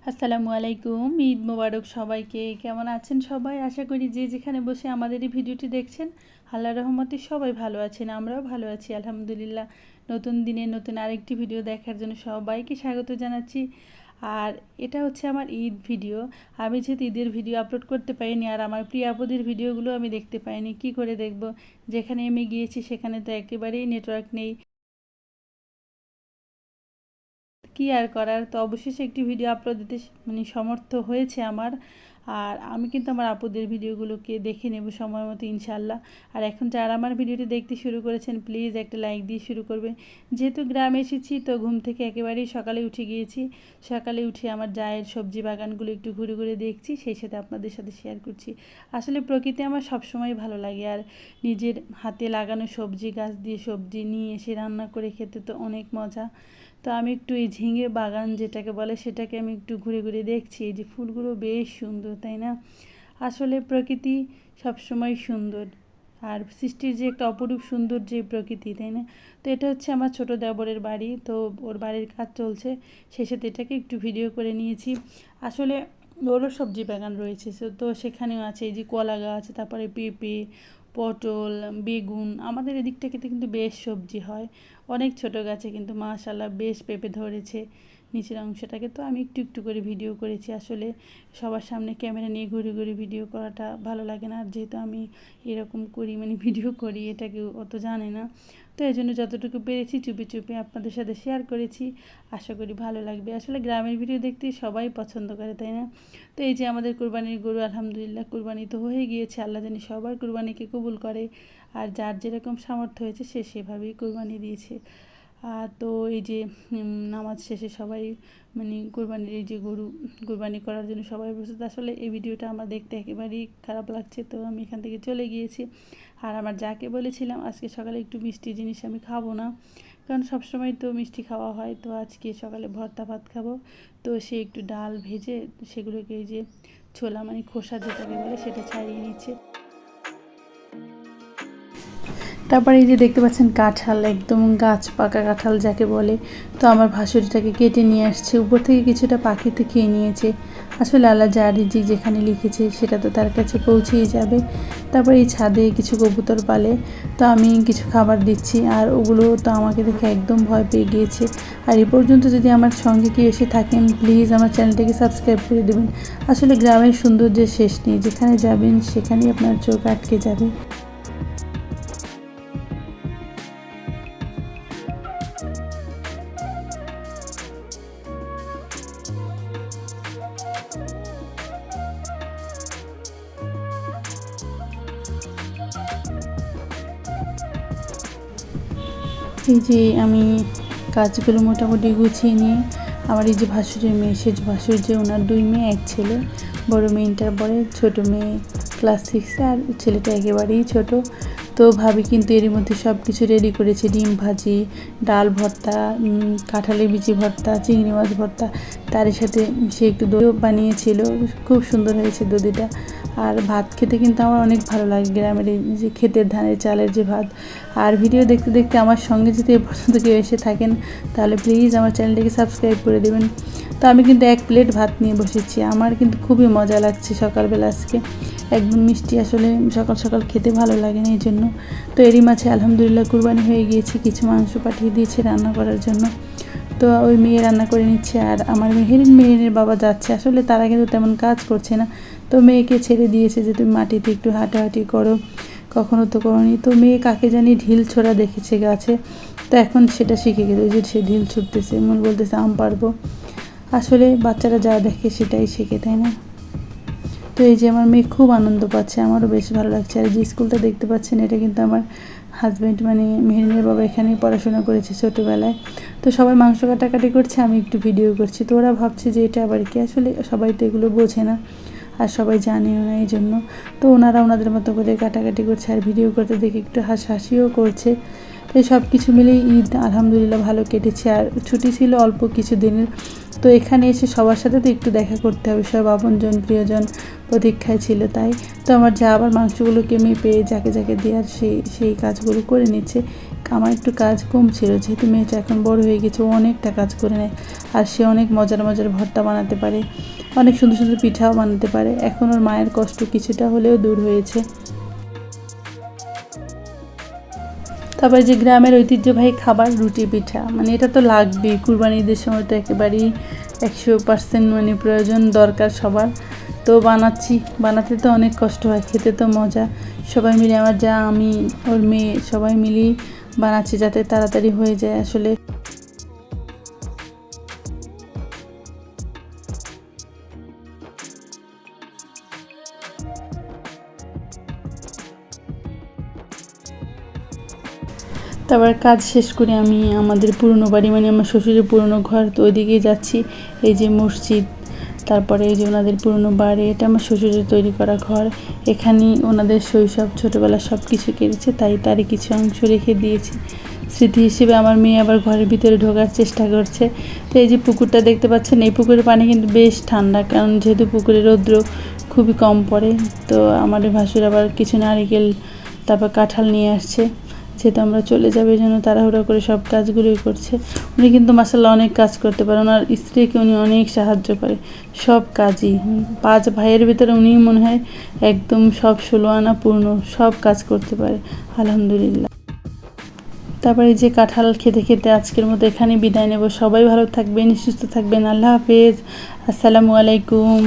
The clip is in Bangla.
আসসালামু আলাইকুম, ঈদ মোবারক সবাইকে। কেমন আছেন সবাই? আশা করি যে যেখানে বসে আমাদের এই ভিডিওটি দেখছেন আল্লাহর রহমতে সবাই ভালো আছেন, আমরাও ভালো আছি আলহামদুলিল্লাহ। নতুন দিনে নতুন আরেকটি ভিডিও দেখার জন্য সবাইকে স্বাগত জানাচ্ছি। আর এটা হচ্ছে আমার ঈদ ভিডিও। আমি যেহেতু ঈদের ভিডিও আপলোড করতে পারিনি আর আমার প্রিয় আপুদের ভিডিওগুলো আমি দেখতে পাইনি, কি করে দেখব? যেখানে আমি গিয়েছি সেখানে তো একেবারেই নেটওয়ার্ক নেই, কি আর করার। তো অবশেষে একটি ভিডিও আপলোড দিতে সমর্থ হয়েছে আমার। আর আমি কিন্তু আমার আপুদের ভিডিওগুলোকে দেখে নেব সময় মতো ইনশাল্লাহ। আর এখন যারা আমার ভিডিওটি দেখতে শুরু করেছেন প্লিজ একটা লাইক দিয়ে শুরু করবেন। যেহেতু গ্রামে এসেছি তো ঘুম থেকে একেবারেই সকালে উঠে গিয়েছি। সকালে উঠে আমার জায়ের সবজি বাগানগুলো একটু ঘুরে ঘুরে দেখছি, সেই সাথে আপনাদের সাথে শেয়ার করছি। আসলে প্রকৃতি আমার সবসময় ভালো লাগে, আর নিজের হাতে লাগানো সবজি গাছ দিয়ে সবজি নিয়ে এসে রান্না করে খেতে তো অনেক মজা। তো আমি একটু এই ঝিঙে বাগান যেটাকে বলে সেটাকে আমি একটু ঘুরে ঘুরে দেখছি। এই যে ফুলগুলো বেশ সুন্দর, তাই না? আসলে প্রকৃতি সবসময় সুন্দর, আর সৃষ্টির যে একটা অপরূপ সুন্দর যে প্রকৃতি, তাই না? তো এটা হচ্ছে আমার ছোট দেবরের বাড়ি, তো ওর বাড়ির কাজ চলছে, সেই সাথে এটাকে একটু ভিডিও করে নিয়েছি। আসলে ওরও সবজি বাগান রয়েছে, তো সেখানেও আছে এই যে কলা গাছ, তারপরে পেঁপে, পটল, বেগুন। আমাদের এদিকটাতে কিন্তু বেশ সবজি হয়, অনেক ছোট গাছে কিন্তু মাশাআল্লাহ বেশ পেঁপে ধরেছে নিচের অংশটাকে। তো আমি একটু একটু করে ভিডিও করেছি। আসলে সবার সামনে ক্যামেরা নিয়ে ঘুরে ঘুরে ভিডিও করাটা ভালো লাগে না, আর যেহেতু আমি এরকম করি ভিডিও করি, এটা কেউ অত জানে না। তো এই জন্য যতটুকু পেরেছি চুপি চুপি আপনাদের সাথে শেয়ার করেছি, আশা করি ভালো লাগবে। আসলে গ্রামের ভিডিও দেখতে সবাই পছন্দ করে, তাই না? তো এই যে আমাদের কুরবানির গরু, আলহামদুলিল্লাহ কুরবানি তো হয়ে গিয়েছে। আল্লাহ জানি সবার কুরবানিকে কবুল করে, আর যার যেরকম সামর্থ্য হয়েছে সে সেভাবেই কুরবানি দিয়েছে। তো এই যে নামাজ শেষে সবাই কুরবানির এই যে গরু কুরবানি করার জন্য সবাই প্রস্তুত। আসলে এই ভিডিওটা আমার দেখতে একেবারেই খারাপ লাগছে, তো আমি এখান থেকে চলে গিয়েছি। আর আমার যাকে বলেছিলাম আজকে সকালে একটু মিষ্টি জিনিস আমি খাবো না, কারণ সবসময় তো মিষ্টি খাওয়া হয়, তো আজকে সকালে ভর্তা ভাত খাবো। তো সে একটু ডাল ভেজে সেগুলোকে এই যে ছোলা খোসা যেটাকে বলে সেটা ছাড়িয়ে নিচ্ছে। তারপরে এই যে দেখতে পাচ্ছেন কাঁঠাল, একদম গাছ পাকা কাঁঠাল যাকে বলে। তো আমার ভাসুরিটাকে কেটে নিয়ে আসছে, উপর থেকে কিছুটা পাখিতে খেয়ে নিয়েছে। আসলে আল্লাহ যার রিজিক যেখানে লিখেছে সেটা তো তার কাছে পৌঁছেই যাবে। তারপর এই ছাদে কিছু কবুতর পালে, তো আমি কিছু খাবার দিচ্ছি, আর ওগুলো তো আমাকে দেখে একদম ভয় পেয়ে গিয়েছে। আর এই পর্যন্ত যদি আমার সঙ্গে কেউ এসে থাকেন প্লিজ আমার চ্যানেলটাকে সাবস্ক্রাইব করে দেবেন। আসলে গ্রামের সৌন্দর্যের শেষ নেই, যেখানে যাবেন সেখানেই আপনার চোখ আটকে যাবে। এই যে আমি কাজগুলো মোটামুটি গুছিয়ে নিয়ে আমার এই যে ভাসুরের মেয়ে, সে ভাসুর যে ওনার 2 মেয়ে 1 ছেলে। বড় মেয়ে ইন্টার পড়ে, ছোটো মেয়ে ক্লাস 6-এ, আর ছেলেটা একেবারেই ছোট। তো ভাবি কিন্তু এরই মধ্যে সব কিছু রেডি করেছে, ডিম ভাজি, ডাল ভর্তা, কাঁঠালের বিচি ভর্তা, চিংড়ি মাছ ভর্তা। তার সাথে সে একটু দইও বানিয়েছিল, খুব সুন্দর হয়েছে দধিটা। আর ভাত খেতে কিন্তু আমার অনেক ভালো লাগে, গ্রামের এই যে ক্ষেতের ধানের চালের যে ভাত। আর ভিডিও দেখতে দেখতে আমার সঙ্গে যদি এ পর্যন্ত কেউ এসে থাকেন তাহলে প্লিজ আমার চ্যানেলটিকে সাবস্ক্রাইব করে দেবেন। তো আমি কিন্তু 1 প্লেট ভাত নিয়ে বসেছি, আমার কিন্তু খুবই মজা লাগছে সকালবেলা আজকে। একদম মিষ্টি আসলে সকাল সকাল খেতে ভালো লাগে না, এই জন্য। তো এরই মাঝে আলহামদুলিল্লাহ কুরবানি হয়ে গিয়েছে, কিছু মাংস পাঠিয়ে দিয়েছে রান্না করার জন্য। তো ওই মেয়ে রান্না করে নিচ্ছে, আর আমার মেহেরিনের বাবা যাচ্ছে। আসলে তারা কিন্তু তেমন কাজ করছে না, তো মেয়েকে ছেড়ে দিয়েছে যে তুমি মাটিতে একটু হাঁটাহাঁটি করো, কখনো তো করোনি। তো মেয়ে কাকে জানি ঢিল ছোড়া দেখেছে গাছে, তো এখন সেটা শিখে গেছে যে সে ঢিল ছুটতেছে, বলতেছে আম পারবো। আসলে বাচ্চারা যা দেখে সেটাই শেখে, তাই না? তো এই যে আমার মেয়ে খুব আনন্দ পাচ্ছে, আমারও বেশ ভালো লাগছে। আর যে স্কুলটা দেখতে পাচ্ছেন এটা কিন্তু আমার হাজব্যান্ড মেহেরিনের বাবা এখানেই পড়াশোনা করেছে ছোটোবেলায়। তো সবাই মাংস কাটাকাটি করছে, আমি একটু ভিডিও করছি। তো ওরা ভাবছে যে এটা আবার কি, আসলে সবাই তো এগুলো বোঝে না আর সবাই জানেও না, এই জন্য। তো ওনারা ওনাদের মতো করে কাটাকাটি করছে, আর ভিডিও করতে দেখে একটু হাসাহাসিও করছে। তো সব কিছু মিলেই ঈদ আলহামদুলিল্লাহ ভালো কেটেছে, আর ছুটি ছিল অল্প কিছু দিনের। তো এখানে এসে সবার সাথে তো একটু দেখা করতে হবে, সব আপনজন প্রিয়জন প্রতীক্ষায় ছিল। তাই তো আমার যা আবার মাংসগুলোকে মেপে যাকে যাকে দেওয়ার সেই কাজগুলো করে নিচ্ছে। আমার একটু কাজ কম ছিল, যেহেতু মেয়েটা এখন বড় হয়ে গেছে, ও অনেকটা কাজ করে নেয়। আর সে অনেক মজার মজার ভর্তা বানাতে পারে, অনেক সুন্দর সুন্দর পিঠাও বানাতে পারে। এখন ওর মায়ের কষ্ট কিছুটা হলেও দূর হয়েছে। তারপরে যে গ্রামের ঐতিহ্যবাহী খাবার রুটি পিঠা, মানে এটা তো লাগবেই। কুরবানি ঈদের সময় তো একেবারেই 100% মানে প্রয়োজন দরকার সবার। তো বানাতে তো অনেক কষ্ট হয়, খেতে তো মজা। সবাই মিলে আমার যা, আমি, ওর মেয়ে সবাই মিলেই বানাচ্ছি যাতে তাড়াতাড়ি হয়ে যায় আসলে। তারপর কাজ শেষ করে আমি আমাদের পুরনো বাড়ি, মানে আমার শ্বশুরের পুরনো ঘর, তো ওইদিকেই যাচ্ছি। এই যে মসজিদ, তারপরে এই যে ওনাদের পুরনো বাড়ি, এটা আমার শ্বশুরের তৈরি করা ঘর। এখানেই ওনাদের শৈশব ছোটোবেলা সব কিছু কেটেছে, তাই তারই কিছু অংশ রেখে দিয়েছি স্মৃতি হিসেবে। আমার মেয়ে আবার ঘরের ভিতরে ঢোকার চেষ্টা করছে। তো এই যে পুকুরটা দেখতে পাচ্ছেন, এই পুকুরের পানি কিন্তু বেশ ঠান্ডা, কারণ যেহেতু পুকুরে রৌদ্র খুবই কম পড়ে। তো আমাদের ভাসুর আবার কিছু নারিকেল তারপর কাঁঠাল নিয়ে আসছে, যেহেতু আমরা চলে যাবে এই জন্য তাড়াহুড়ো করে সব কাজগুলোই করছে। উনি কিন্তু মাশাআল্লাহ অনেক কাজ করতে পারে, ওনার স্ত্রীকে উনি অনেক সাহায্য করে সব কাজই। 5 ভাইয়ের ভিতরে উনিই মনে হয় একদম সব 16 আনা পূর্ণ, সব কাজ করতে পারে আলহামদুলিল্লাহ। তারপরে যে কাঁঠাল খেতে খেতে আজকের মতো এখানে বিদায় নেব। সবাই ভালো থাকবেন, সুস্থ থাকবেন। আল্লাহ হাফেজ, আসসালামু আলাইকুম।